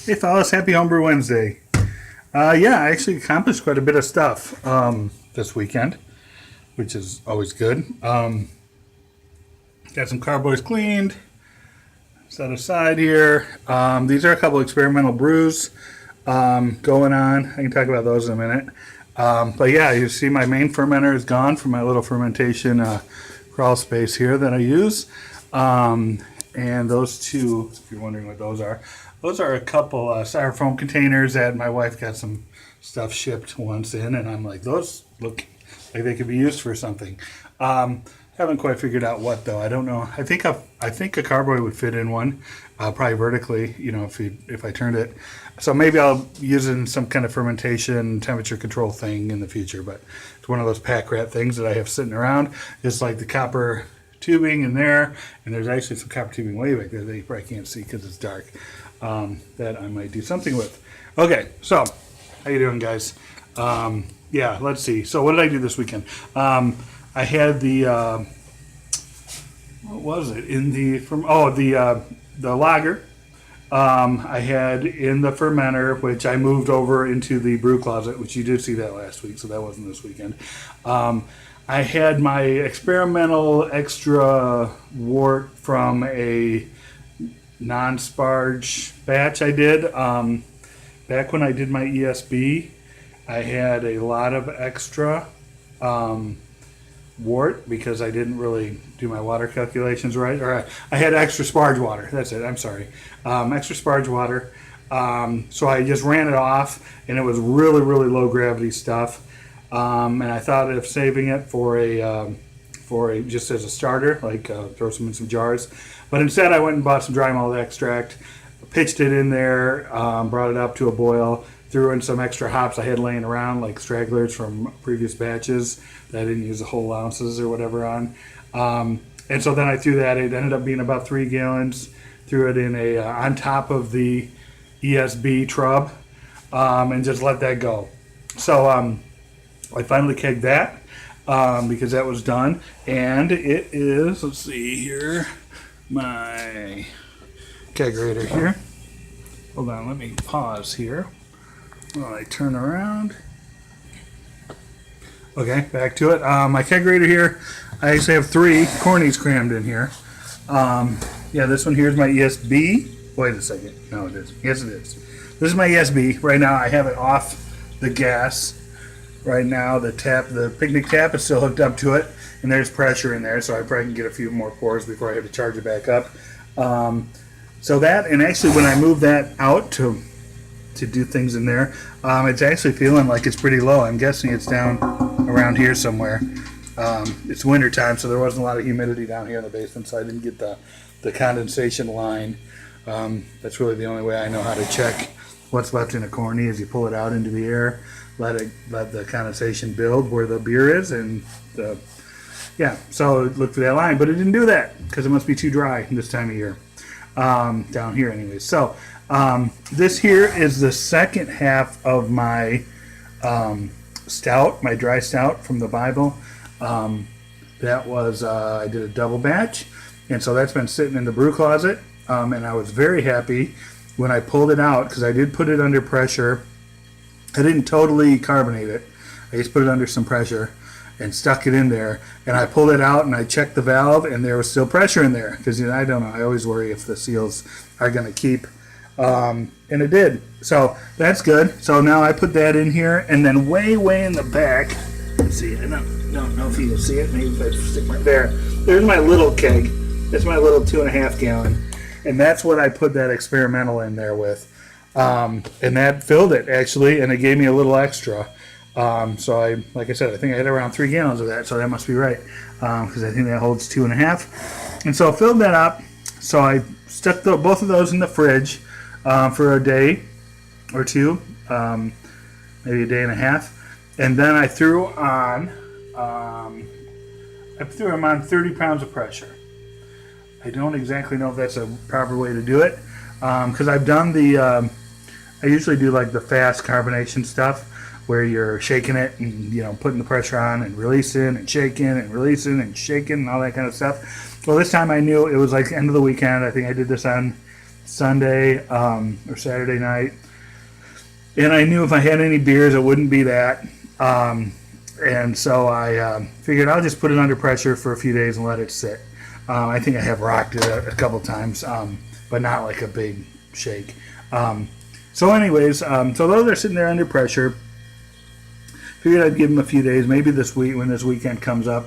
Hey fellas, happy Homebrew Wednesday. Yeah, I actually accomplished quite a bit of stuff this weekend, which is always good. Got some carboys cleaned, set aside here. These are a couple experimental brews going on. I can talk about those in a minute. But yeah, you see my main fermenter is gone from my little fermentation crawl space here that I use. And those two, if you're wondering what those are a couple styrofoam containers that my wife got some stuff shipped once in, and I'm like, those look like they could be used for something. Haven't quite figured out what though. I don't know. I think a carboy would fit in one, probably vertically. You know, if I turned it. So maybe I'll use it in some kind of fermentation temperature control thing in the future. But it's one of those pack rat things that I have sitting around. It's like the copper tubing in there, and there's actually some copper tubing way back there that you probably can't see because it's dark. That I might do something with. Okay, so how you doing, guys? Yeah, let's see. So what did I do this weekend? I had the what was it in the the lager. I had in the fermenter, which I moved over into the brew closet, which you did see that last week, so that wasn't this weekend. I had my experimental extra wort from a non-sparge batch I did. Back when I did my ESB, I had a lot of extra wort because I didn't really do my water calculations right. Or I had extra sparge water. That's it. I'm sorry. Extra sparge water. So I just ran it off, and it was really, really low gravity stuff. And I thought of saving it for a just as a starter, like throw some in some jars. But instead, I went and bought some dry malt extract, pitched it in there, brought it up to a boil, threw in some extra hops I had laying around, like stragglers from previous batches that I didn't use the whole ounces or whatever on. And so then I threw that. It ended up being about 3 gallons. Threw it in on top of the ESB trub, and just let that go. So I finally kegged that because that was done, and it is. Let's see here. My kegerator here. Hold on, let me pause here while I turn around. Okay, back to it. My kegerator here, I actually have 3 cornies crammed in here. Yeah, this one here is my ESB. Wait a second. No, it isn't. Yes, it is. This is my ESB. Right now, I have it off the gas. Right now, the picnic tap is still hooked up to it, and there's pressure in there, so I probably can get a few more pours before I have to charge it back up. So that, and actually when I move that out to do things in there, it's actually feeling like it's pretty low. I'm guessing it's down around here somewhere. It's winter time, so there wasn't a lot of humidity down here in the basement, so I didn't get the condensation line. That's really the only way I know how to check what's left in a corny is you pull it out into the air, let the condensation build where the beer is, and so look for that line, but it didn't do that because it must be too dry this time of year down here anyways. So this here is the second half of my stout, my dry stout from the Bible. That was I did a double batch, and so that's been sitting in the brew closet, and I was very happy when I pulled it out because I did put it under pressure. I didn't totally carbonate it. I just put it under some pressure and stuck it in there, and I pulled it out and I checked the valve, and there was still pressure in there because I don't know, I always worry if the seals are going to keep, and it did, so that's good. So now I put that in here, and then way in the back, let's see, I don't know if you can see it, maybe if I stick my there's my little keg. That's my little 2.5 gallon, and that's what I put that experimental in there with, and that filled it actually, and it gave me a little extra. So like I said, I think I had around 3 gallons of that, so that must be right, because I think that holds 2.5. And so I filled that up. So I stuck both of those in the fridge for a day or two, maybe a day and a half, and then I threw them on 30 pounds of pressure. I don't exactly know if that's a proper way to do it, because I've done I usually do like the fast carbonation stuff, where you're shaking it and putting the pressure on and releasing and shaking and releasing and shaking and all that kind of stuff. Well, this time I knew it was like end of the weekend. I think I did this on Sunday or Saturday night, and I knew if I had any beers, it wouldn't be that. And so I figured I'll just put it under pressure for a few days and let it sit. I think I have rocked it a couple times, but not like a big shake. So anyways, so those are sitting there under pressure. Figured I'd give them a few days, maybe this week when this weekend comes up.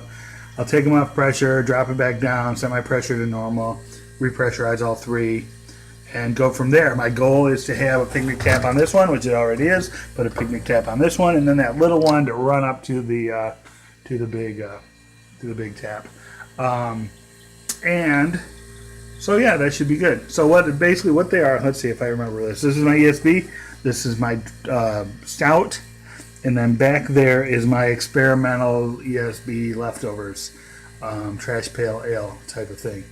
I'll take them off pressure, drop it back down, set my pressure to normal, repressurize all three, and go from there. My goal is to have a picnic tap on this one, which it already is, but a picnic tap on this one, and then that little one to run up to the big tap. And so yeah, that should be good. So what they are? Let's see if I remember this. This is my ESB. This is my stout. And then back there is my experimental ESB leftovers, trash pail ale type of thing.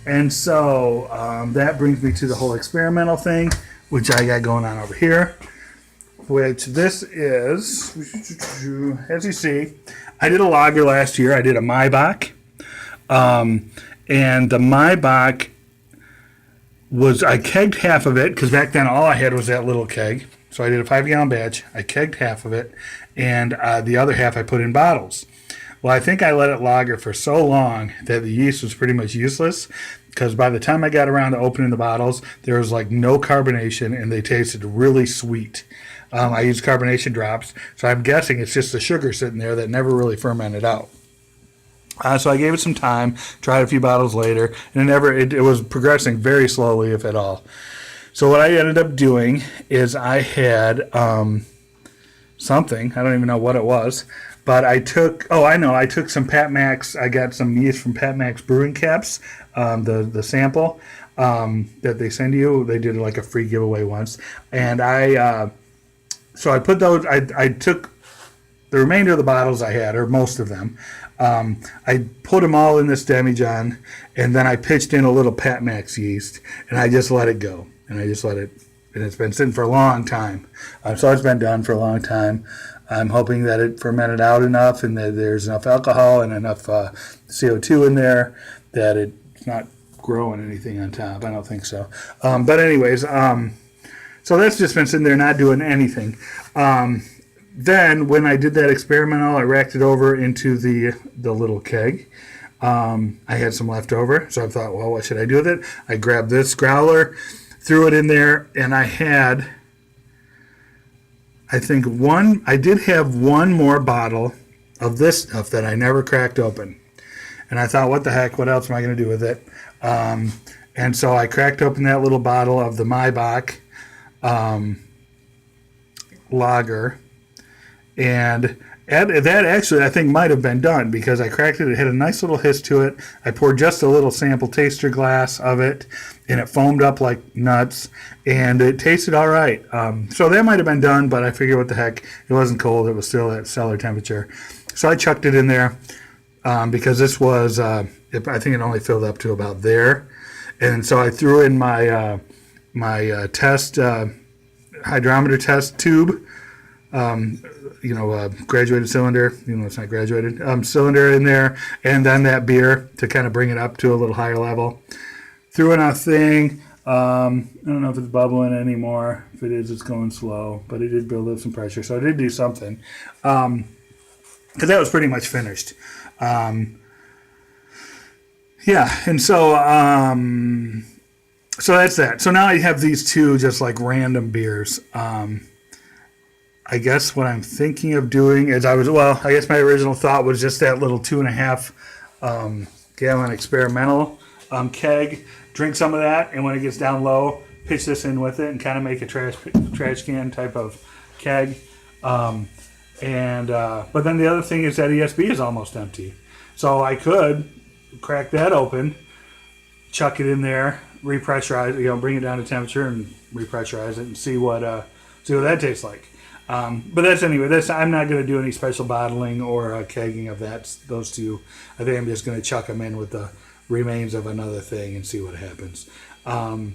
And so that brings me to the whole experimental thing, which I got going on over here, which this is, as you see, I did a lager last year. I did a Maibach. And the Maibach I kegged half of it, because back then all I had was that little keg. So I did a 5-gallon batch. I kegged half of it, and the other half I put in bottles. Well, I think I let it lager for so long that the yeast was pretty much useless, because by the time I got around to opening the bottles, there was like no carbonation, and they tasted really sweet. I used carbonation drops, so I'm guessing it's just the sugar sitting there that never really fermented out. So I gave it some time, tried a few bottles later, and it was progressing very slowly, if at all. So what I ended up doing is I had something, I don't even know what it was, but I took some Pat Max. I got some yeast from Pat Max brewing caps, the sample that they send you. They did like a free giveaway once, and I put those. I took the remainder of the bottles I had, or most of them. I put them all in this demijohn, and then I pitched in a little Pat Max yeast, and I just let it go. And I just let it, and it's been sitting for a long time. So it's been done for a long time. I'm hoping that it fermented out enough and that there's enough alcohol and enough CO2 in there that it's not growing anything on top. I don't think so. But anyways, so that's just been sitting there not doing anything. Then when I did that experimental, I racked it over into the little keg. I had some left over, so I thought, well, what should I do with it? I grabbed this growler, threw it in there, and I had, I did have one more bottle of this stuff that I never cracked open. And I thought, what the heck, what else am I going to do with it? And so I cracked open that little bottle of the Maibach lager, and that actually I think might have been done, because I cracked it. It had a nice little hiss to it. I poured just a little sample taster glass of it, and it foamed up like nuts, and it tasted all right. So that might have been done, but I figured, what the heck, it wasn't cold. It was still at cellar temperature. So I chucked it in there because this was, I think it only filled up to about there. And so I threw in my test, hydrometer test tube, graduated cylinder, it's not graduated, cylinder in there, and then that beer to kind of bring it up to a little higher level. Threw in a thing. I don't know if it's bubbling anymore. If it is, it's going slow, but it did build up some pressure, so I did do something. Because that was pretty much finished. Yeah, and so that's that. So now I have these two just like random beers. I guess what I'm thinking of doing is I guess my original thought was just that little 2.5 gallon experimental keg. Drink some of that, and when it gets down low, pitch this in with it and kind of make a trash can type of keg. But then the other thing is that ESB is almost empty. So I could crack that open, chuck it in there, repressurize, bring it down to temperature and repressurize it and see what that tastes like. But I'm not going to do any special bottling or kegging of those two. I think I'm just going to chuck them in with the remains of another thing and see what happens. And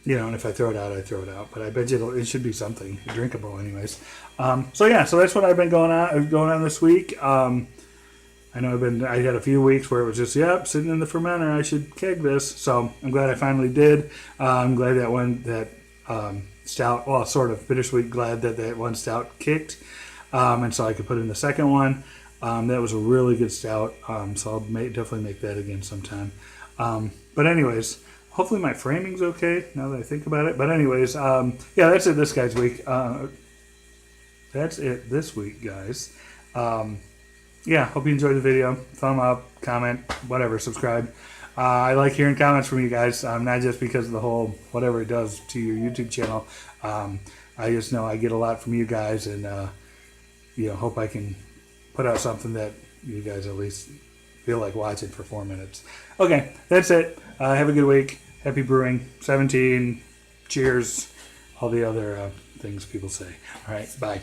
if I throw it out, I throw it out. But I bet you it should be something drinkable anyways. So that's what I've been going on this week. I I know I had a few weeks where it was just, yep, sitting in the fermenter, I should keg this. So I'm glad I finally did. I'm glad that stout, well, sort of bittersweet, glad that one stout kicked. And so I could put in the second one. That was a really good stout. So I'll definitely make that again sometime. But anyways, hopefully my framing's okay now that I think about it. But anyways, yeah, that's it this guy's week. That's it this week, guys. Yeah, hope you enjoyed the video. Thumb up, comment, whatever, subscribe. I like hearing comments from you guys, not just because of the whole whatever it does to your YouTube channel. I just know I get a lot from you guys, and hope I can put out something that you guys at least feel like watching for 4 minutes. Okay, that's it. Have a good week. Happy brewing. 17. Cheers. All the other things people say. All right, bye.